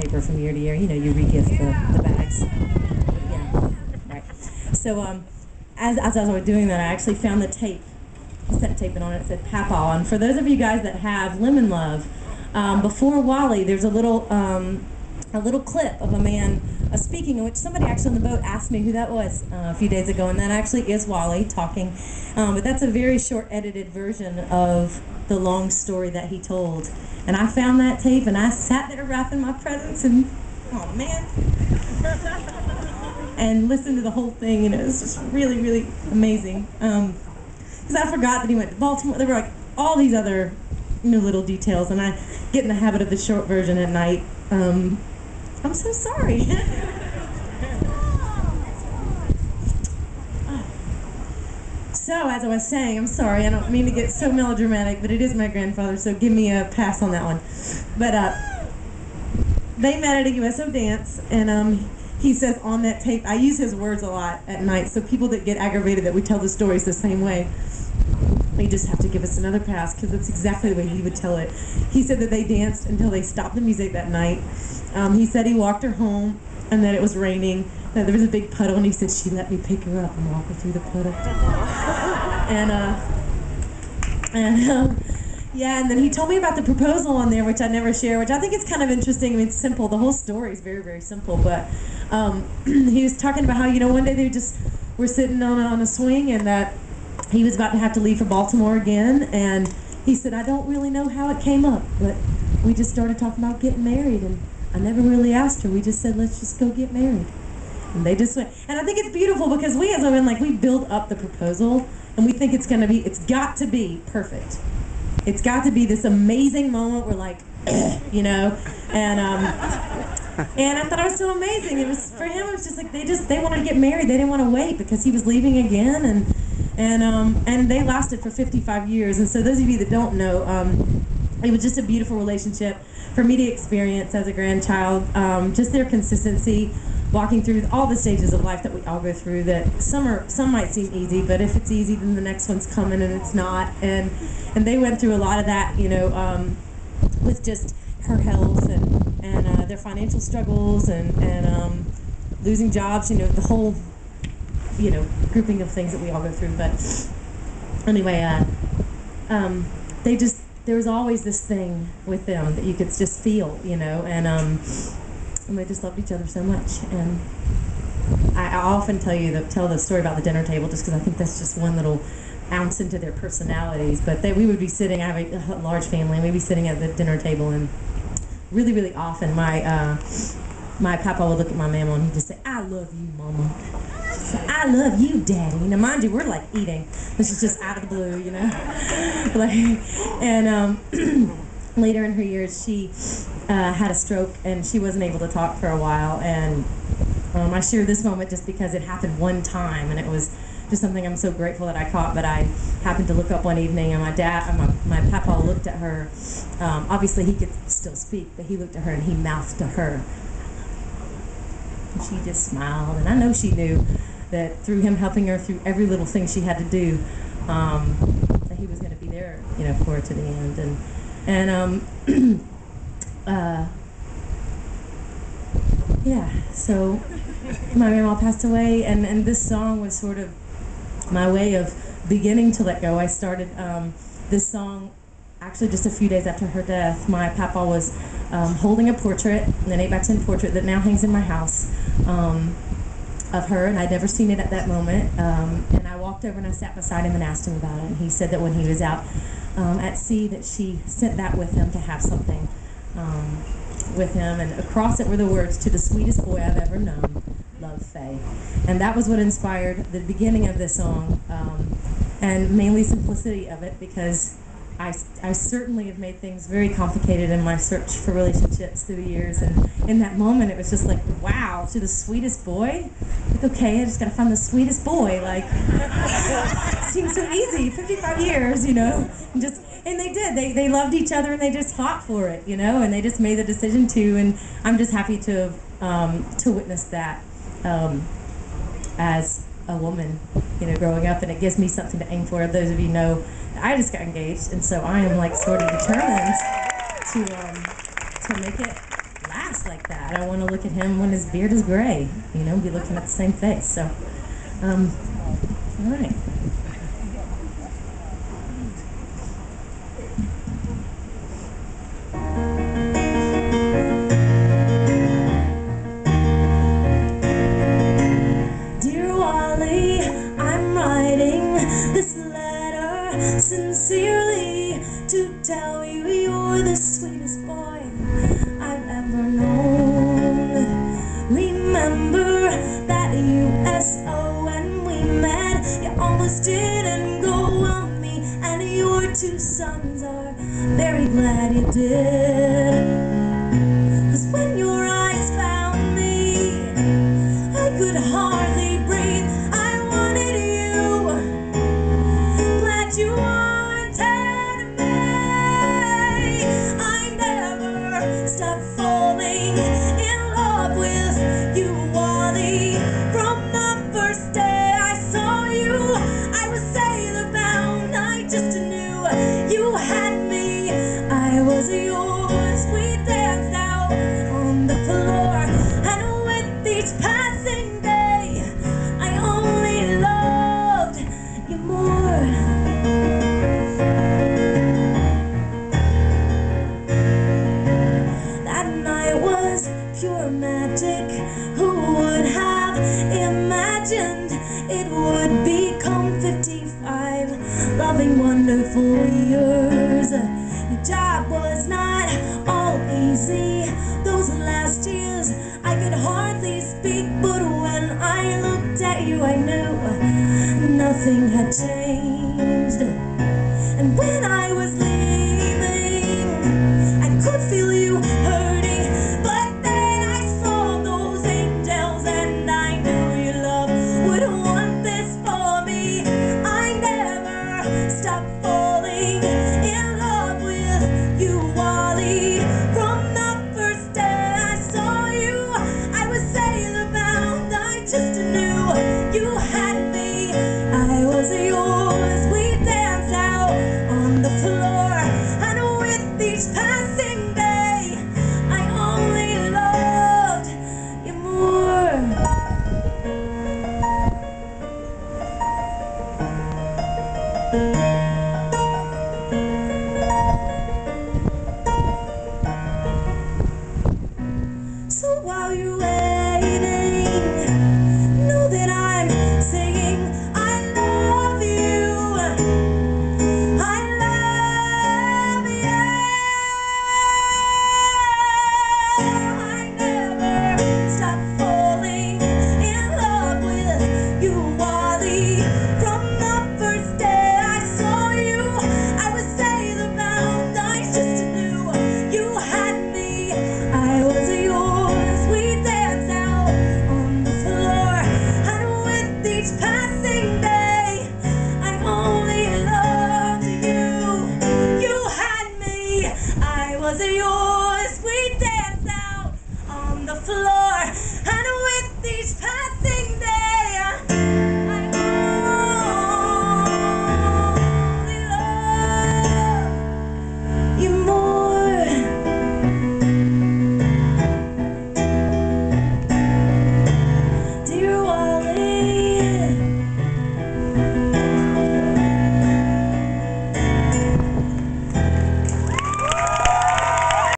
paper from year to year. You know, you re-gift the bags. Yeah, right. So as I was doing that, I actually found the tape, cassette tape, and on it said Papaw. And for those of you guys that have Lemon Love, before Wally, there's a little clip of a man speaking, in which somebody actually on the boat asked me who that was a few days ago, and that actually is Wally talking. But that's a very short edited version of the long story that he told. And I found that tape, and I sat there wrapping my presents, and oh man, and listened to the whole thing, and it was just really, really amazing. Because I forgot that he went to Baltimore. There were like all these other little details, and I get in the habit of the short version at night. I'm so sorry. So, as I was saying, I'm sorry, I don't mean to get so melodramatic, but it is my grandfather, so give me a pass on that one. But they met at a USO dance, and he says on that tape, I use his words a lot at night, so people that get aggravated that we tell the stories the same way, they just have to give us another pass, because that's exactly the way he would tell it. He said that they danced until they stopped the music that night. He said he walked her home, and that it was raining, that there was a big puddle, and he said she let me pick her up and walk her through the puddle. Yeah, and then he told me about the proposal on there, which I never share, which I think is kind of interesting. I mean, it's simple. The whole story is very, very simple, but he was talking about how, one day they just were sitting on a swing, and that he was about to have to leave for Baltimore again, and he said, I don't really know how it came up, but we just started talking about getting married, and I never really asked her. We just said, let's just go get married. And they just went. And I think it's beautiful because we as women, we build up the proposal, and we think it's got to be perfect. It's got to be this amazing moment where and I thought it was so amazing. It was, for him, it was just like they wanted to get married. They didn't want to wait because he was leaving again, and they lasted for 55 years. And so those of you that don't know, it was just a beautiful relationship for me to experience as a grandchild. Just their consistency, walking through all the stages of life that we all go through, that some might seem easy, but if it's easy, then the next one's coming, and it's not. And they went through a lot of that, with just her health and their financial struggles and losing jobs, the whole, grouping of things that we all go through. But anyway, there was always this thing with them that you could just feel, and they just loved each other so much. And I often tell the story about the dinner table, just because I think that's just one little ounce into their personalities. But we would be sitting, I have a large family, and we'd be sitting at the dinner table, and really, really often my papa would look at my mama and he'd just say, I love you, mama. I love you, daddy. Mind you, we're eating. This is just out of the blue, later in her years, she had a stroke, and she wasn't able to talk for a while. And I share this moment just because it happened one time, and it was just something I'm so grateful that I caught. But I happened to look up one evening, and my papa looked at her. Obviously, he could still speak, but he looked at her and he mouthed to her, and she just smiled. And I know she knew that through him helping her through every little thing she had to do, that he was going to be there, for her to the end. Yeah, so my grandma passed away, and this song was sort of my way of beginning to let go. I started this song actually just a few days after her death. My papa was holding a portrait, an 8x10 portrait that now hangs in my house, of her, and I'd never seen it at that moment. And I walked over and I sat beside him and asked him about it. And he said that when he was out at sea, that she sent that with him to have something with him. And across it were the words, "To the sweetest boy I've ever known, love, Faye." And that was what inspired the beginning of this song, and mainly simplicity of it, because I certainly have made things very complicated in my search for relationships through the years, and in that moment it was just like, wow, to the sweetest boy? Okay, I just gotta find the sweetest boy, it seems so easy, 55 years, and they did, they loved each other, and they just fought for it, and they just made the decision to, and I'm just happy to witness that as a woman, growing up, and it gives me something to aim for. Those of you know, I just got engaged, and so I am sort of determined to make it last. face like that. I want to look at him when his beard is gray, you know, be looking at the same face. So, all right. Dear Wally, I'm writing this letter sincerely to tell you you're the sweetest boy I've ever known. Remember that USO when we met, you almost didn't go on me, and your two sons are very glad you did. 'Cause when your eyes found me, I could hardly breathe. I wanted you, glad you wanted me. I never stopped falling in love with you, Wally. From the first day I saw you, I was sailor bound. I just knew you had me. I was yours. We danced out on the floor, and with each passing day, I only loved you more. That night was pure magic. Who would have imagined it would become 55 loving, wonderful years? Your job was not all easy. Those last years I could hardly speak, but when I looked at you I knew nothing had changed. And when I was leaving, I could feel you hurting, but then I saw those angels and I knew your love would want this for me. I never stopped falling in love with you, Wally. From the first day I saw you, I was sailor bound. I just knew you had me. I was yours. We danced out on the floor, and with each passing day, I only loved you more. So while you're